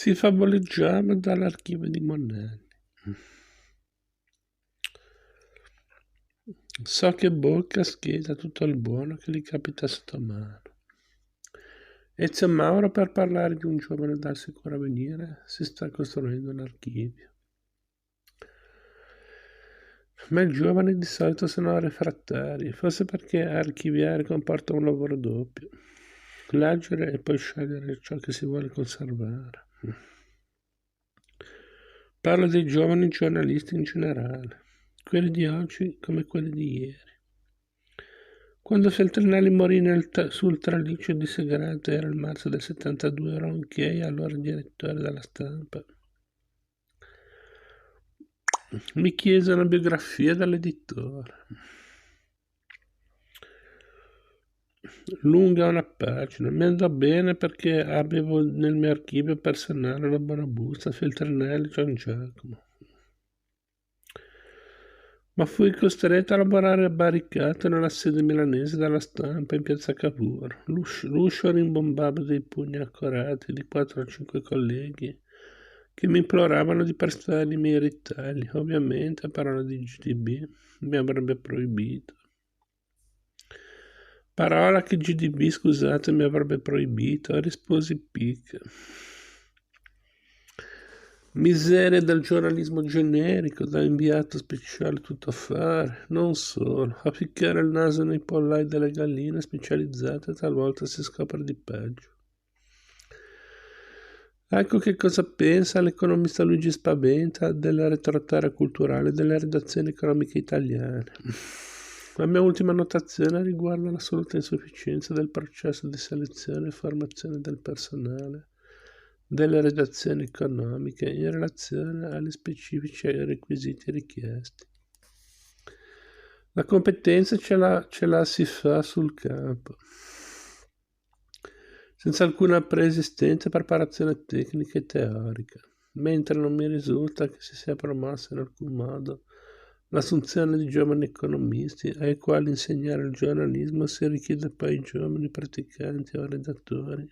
Si favoleggiava dall'archivio di Monelli. So che bocca scheda tutto il buono che gli capita sotto mano. Ezio Mauro, per parlare di un giovane dal sicuro avvenire, si sta costruendo un archivio. Ma i giovani di solito sono refrattari, forse perché archiviare comporta un lavoro doppio. Leggere e poi scegliere ciò che si vuole conservare. Parlo dei giovani giornalisti in generale, quelli di oggi come quelli di ieri. Quando Feltrinelli morì sul traliccio di Segrate, era il marzo del 72, Ronchey, allora direttore della Stampa, mi chiese una biografia dall'editore. Lunga una pagina, mi andò bene perché avevo nel mio archivio personale una buona busta, Feltrinelli, Gian Giacomo. Ma fui costretto a lavorare barricato nella sede milanese della Stampa in piazza Cavour. L'uscio rimbombava dei pugni accorati di 4 o 5 colleghi che mi imploravano di prestare i miei ritagli. Ovviamente, a parola di GDB, mi avrebbe proibito. Parola che GDB, scusate, mi avrebbe proibito, risposi picca. Miseria del giornalismo generico, da inviato speciale tuttofare, non solo, a ficcare il naso nei pollai delle galline specializzate talvolta si scopre di peggio. Ecco che cosa pensa l'economista Luigi Spaventa della retroterra culturale delle redazioni economiche italiane. La mia ultima notazione riguarda l'assoluta insufficienza del processo di selezione e formazione del personale delle redazioni economiche in relazione agli specifici requisiti richiesti. La competenza ce la si fa sul campo, senza alcuna preesistente preparazione tecnica e teorica, mentre non mi risulta che si sia promossa in alcun modo l'assunzione di giovani economisti ai quali insegnare il giornalismo si richiede poi ai giovani praticanti o redattori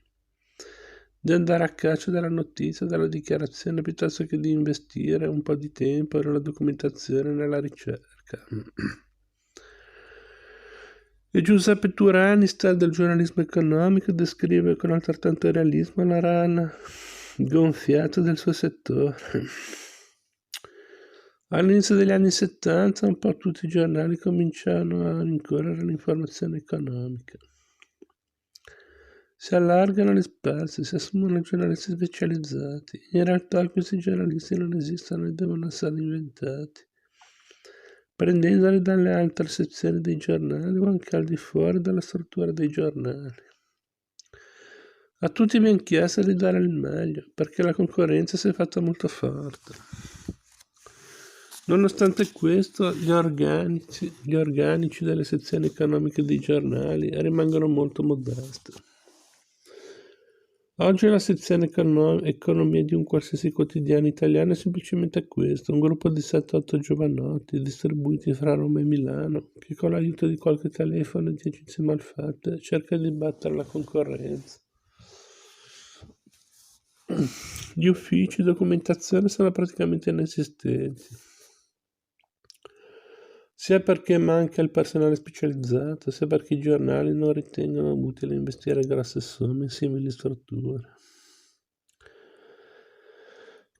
di andare a caccia della notizia, della dichiarazione, piuttosto che di investire un po' di tempo nella documentazione e nella ricerca. E Giuseppe Turani, star del giornalismo economico, descrive con altrettanto realismo la rana gonfiata del suo settore. All'inizio degli anni 70 un po' tutti i giornali cominciano a rincorrere l'informazione economica. Si allargano gli spazi, si assumono giornalisti specializzati. In realtà questi giornalisti non esistono e devono essere inventati, prendendoli dalle altre sezioni dei giornali o anche al di fuori della struttura dei giornali. A tutti viene chiesto di dare il meglio, perché la concorrenza si è fatta molto forte. Nonostante questo, gli organici delle sezioni economiche dei giornali rimangono molto modesti. Oggi la sezione economia di un qualsiasi quotidiano italiano è semplicemente questo, un gruppo di 7-8 giovanotti distribuiti fra Roma e Milano che con l'aiuto di qualche telefono e di agenzie malfatte cerca di battere la concorrenza. Gli uffici di documentazione sono praticamente inesistenti, sia perché manca il personale specializzato, sia perché i giornali non ritengono utile investire grosse somme in simili strutture.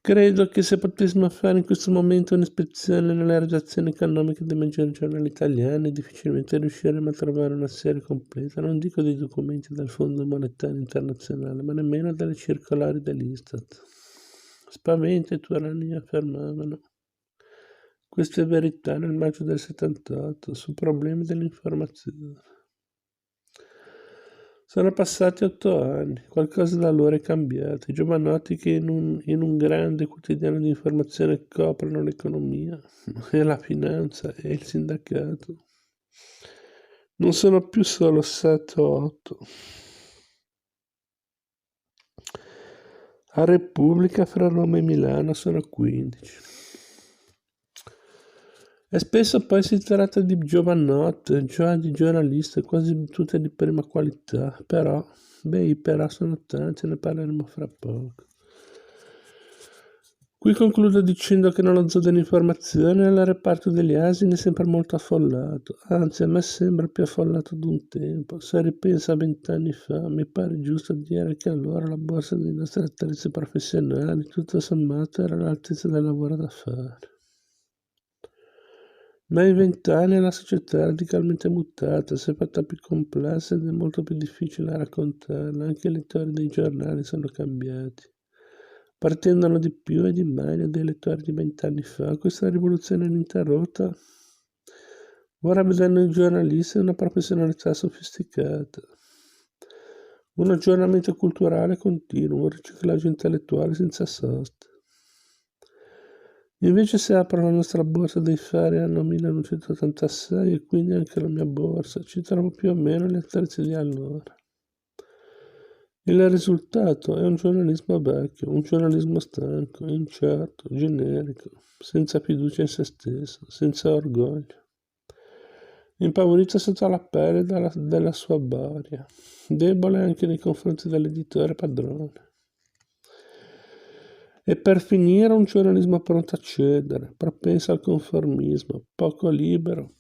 Credo che se potessimo fare in questo momento un'ispezione nelle redazioni economiche dei maggiori giornali italiani, difficilmente riusciremo a trovare una serie completa, non dico dei documenti del Fondo Monetario Internazionale, ma nemmeno delle circolari dell'Istat. Spaventa e Turani affermavano queste verità nel maggio del 78 su problemi dell'informazione. Sono passati 8 anni, qualcosa da allora è cambiato. I giovanotti che in un grande quotidiano di informazione coprono l'economia e la finanza e il sindacato non sono più solo 7 o 8. A Repubblica fra Roma e Milano sono 15. E spesso poi si tratta di giovanotte, cioè di giornaliste, quasi tutte di prima qualità, però i però sono tanti, ne parleremo fra poco. Qui concludo dicendo che nello zoo dell'informazione il reparto degli asini è sempre molto affollato, anzi a me sembra più affollato d'un tempo. Se ripenso a 20 anni fa, mi pare giusto dire che allora la borsa dei nostri attrezzi professionali, tutto sommato, era all'altezza del lavoro da fare. Ma in 20 anni la società è radicalmente mutata, si è fatta più complessa ed è molto più difficile raccontarla, anche i lettori dei giornali sono cambiati. Partendono di più e di meglio dei lettori di 20 anni fa, questa rivoluzione ininterrotta ora vedendo i giornalisti una professionalità sofisticata, un aggiornamento culturale continuo, un riciclaggio intellettuale senza sosta. Invece si apre la nostra borsa dei fari anno 1986 e quindi anche la mia borsa, ci trovo più o meno gli attrezzi di allora. Il risultato è un giornalismo vecchio, un giornalismo stanco, incerto, generico, senza fiducia in se stesso, senza orgoglio, impaurito sotto la pelle della sua baria, debole anche nei confronti dell'editore padrone. E per finire un giornalismo pronto a cedere, propenso al conformismo, poco libero.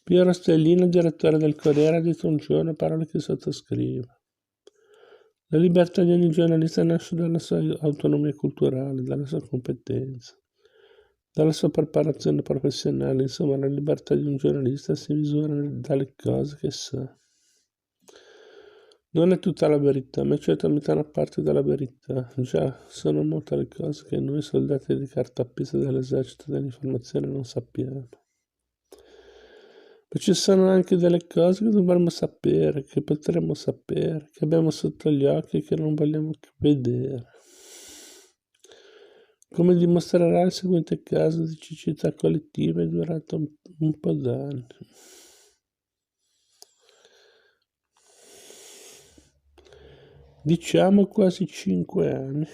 Piero Stellino, direttore del Corriere, ha detto un giorno parole che sottoscrivo. La libertà di ogni giornalista nasce dalla sua autonomia culturale, dalla sua competenza, dalla sua preparazione professionale. Insomma, la libertà di un giornalista si misura dalle cose che sa. Non è tutta la verità, ma è certamente una parte della verità. Già, sono molte le cose che noi soldati di cartapesta dell'esercito dell'informazione non sappiamo. Ma ci sono anche delle cose che dovremmo sapere, che potremmo sapere, che abbiamo sotto gli occhi e che non vogliamo vedere. Come dimostrerà il seguente caso di cecità collettiva è durato un po' d'anni. Diciamo quasi 5 anni.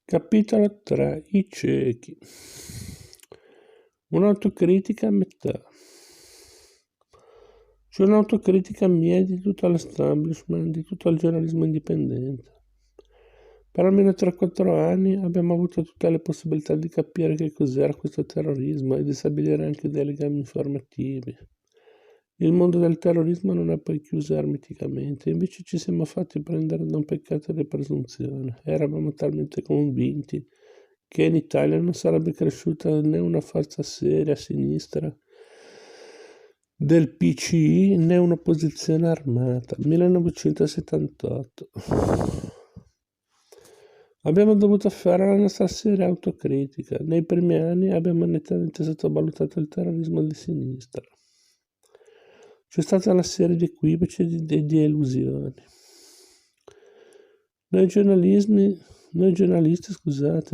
Capitolo 3. I ciechi. Un'autocritica a metà. C'è un'autocritica mia di tutto l'establishment, di tutto il giornalismo indipendente. Per almeno 3-4 anni abbiamo avuto tutte le possibilità di capire che cos'era questo terrorismo e di stabilire anche dei legami informativi. Il mondo del terrorismo non è poi chiuso ermeticamente, invece ci siamo fatti prendere da un peccato di presunzione. Eravamo talmente convinti che in Italia non sarebbe cresciuta né una forza seria a sinistra del PCI né un'opposizione armata. 1978. Abbiamo dovuto fare la nostra seria autocritica. Nei primi anni abbiamo nettamente sottovalutato il terrorismo di sinistra. C'è stata una serie di equivoci e di illusioni. Noi giornalisti,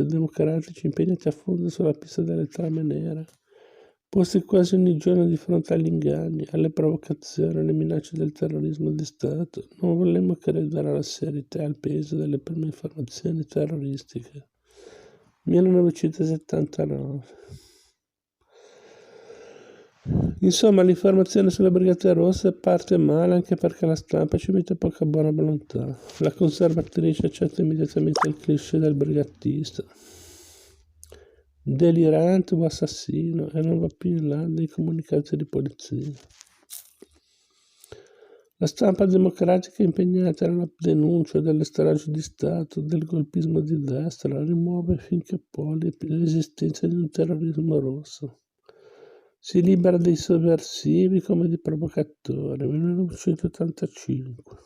democratici impegnati a fondo sulla pista delle trame nere, posti quasi ogni giorno di fronte agli inganni, alle provocazioni, alle minacce del terrorismo di Stato, non volemmo credere alla serietà e al peso delle prime informazioni terroristiche. 1979. Insomma, l'informazione sulle Brigate Rosse parte male anche perché la stampa ci mette poca buona volontà. La conservatrice accetta immediatamente il cliché del brigatista, delirante o assassino, e non va più in là dei comunicati di polizia. La stampa democratica impegnata nella denuncia delle stragi di Stato, del golpismo di destra, rimuove finché può l'esistenza di un terrorismo rosso. Si libera dei sovversivi come di provocatori. 1985.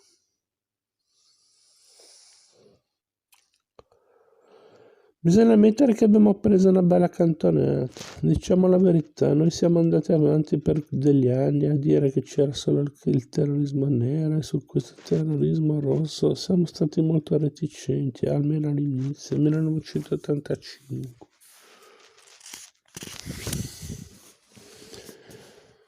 Bisogna ammettere che abbiamo preso una bella cantonata. Diciamo la verità, noi siamo andati avanti per degli anni a dire che c'era solo il terrorismo nero e su questo terrorismo rosso siamo stati molto reticenti, almeno all'inizio, 1985.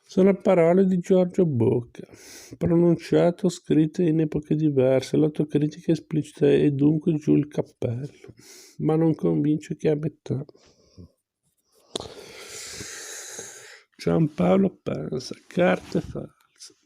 Sono parole di Giorgio Bocca, pronunciate o scritte in epoche diverse. L'autocritica esplicita è dunque giù il cappello, ma non convince che a metà. Giampaolo Pansa, carte false.